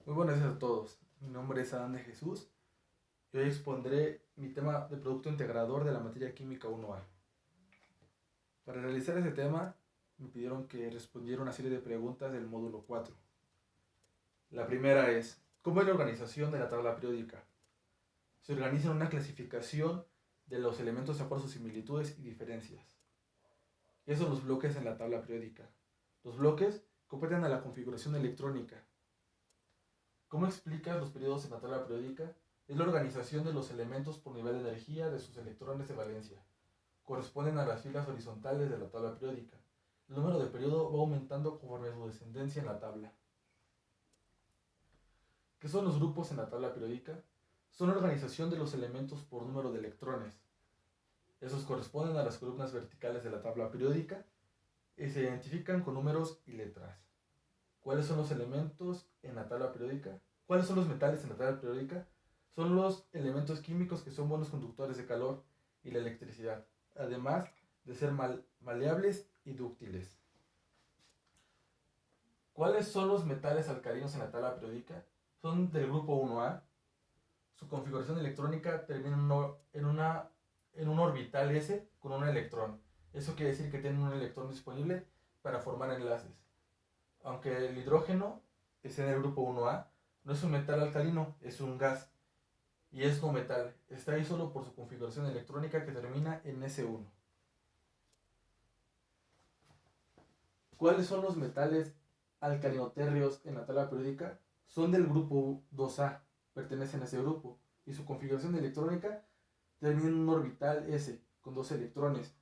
Muy buenas noches a todos. Mi nombre es Adán de Jesús y hoy expondré mi tema de producto integrador de la materia química 1A. Para realizar ese tema me pidieron que respondiera una serie de preguntas del módulo 4. La primera es, ¿cómo es la organización de la tabla periódica? Se organiza en una clasificación de los elementos de acuerdo a sus similitudes y diferencias. ¿Qué son los bloques en la tabla periódica? Los bloques competen a la configuración electrónica. ¿Cómo explicas los periodos en la tabla periódica? Es la organización de los elementos por nivel de energía de sus electrones de valencia. Corresponden a las filas horizontales de la tabla periódica. El número de periodo va aumentando conforme su descendencia en la tabla. ¿Qué son los grupos en la tabla periódica? Son la organización de los elementos por número de electrones. Esos corresponden a las columnas verticales de la tabla periódica y se identifican con números y letras. ¿Cuáles son los elementos en la tabla periódica? ¿Cuáles son los metales en la tabla periódica? Son los elementos químicos que son buenos conductores de calor y la electricidad, además de ser maleables y dúctiles. ¿Cuáles son los metales alcalinos en la tabla periódica? Son del grupo 1A. Su configuración electrónica termina en un orbital S con un electrón. Eso quiere decir que tienen un electrón disponible para formar enlaces. Aunque el hidrógeno es en el grupo 1A, no es un metal alcalino, es un gas. Y es no metal. Está ahí solo por su configuración electrónica que termina en S1. ¿Cuáles son los metales alcalinoterrios en la tabla periódica? Son del grupo 2A, pertenecen a ese grupo. Y su configuración electrónica termina en un orbital S con dos electrones.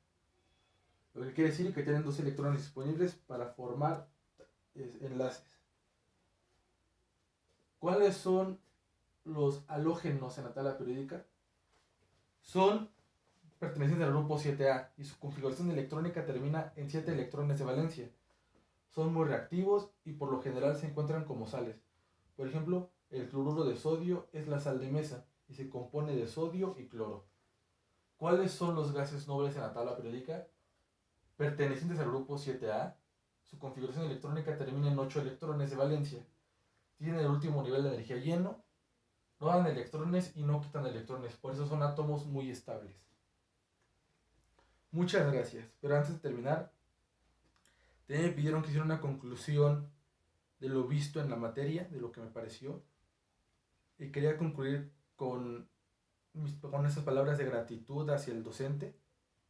Lo que quiere decir que tienen dos electrones disponibles para formar enlaces. ¿Cuáles son los halógenos en la tabla periódica? Son pertenecientes al grupo 7A y su configuración electrónica termina en 7 electrones de valencia. Son muy reactivos y por lo general se encuentran como sales. Por ejemplo, el cloruro de sodio es la sal de mesa y se compone de sodio y cloro. ¿Cuáles son los gases nobles en la tabla periódica? Pertenecientes al grupo 7A, su configuración electrónica termina en 8 electrones de valencia. Tienen el último nivel de energía lleno, no dan electrones y no quitan electrones, por eso son átomos muy estables. Muchas gracias, pero antes de terminar, me pidieron que hiciera una conclusión de lo visto en la materia, de lo que me pareció, y quería concluir con esas palabras de gratitud hacia el docente,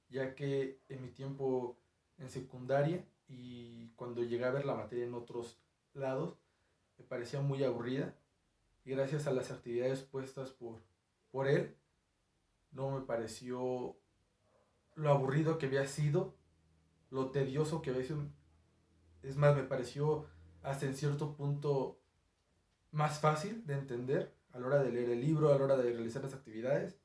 ya que en mi tiempo en secundaria y cuando llegué a ver la materia en otros lados, me parecía muy aburrida, y gracias a las actividades puestas por él, no me pareció lo aburrido que había sido, lo tedioso que había sido. Es más, me pareció hasta en cierto punto más fácil de entender a la hora de leer el libro, a la hora de realizar las actividades.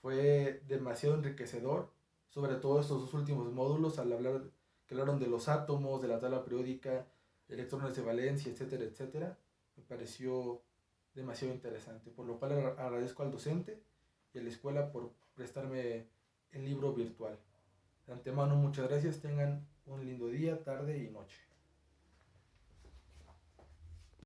Fue demasiado enriquecedor, sobre todo estos dos últimos módulos, al hablar, que hablaron de los átomos, de la tabla periódica, electrones de valencia, etcétera, etcétera. Me pareció demasiado interesante, por lo cual agradezco al docente y a la escuela por prestarme el libro virtual. De antemano, muchas gracias, tengan un lindo día, tarde y noche.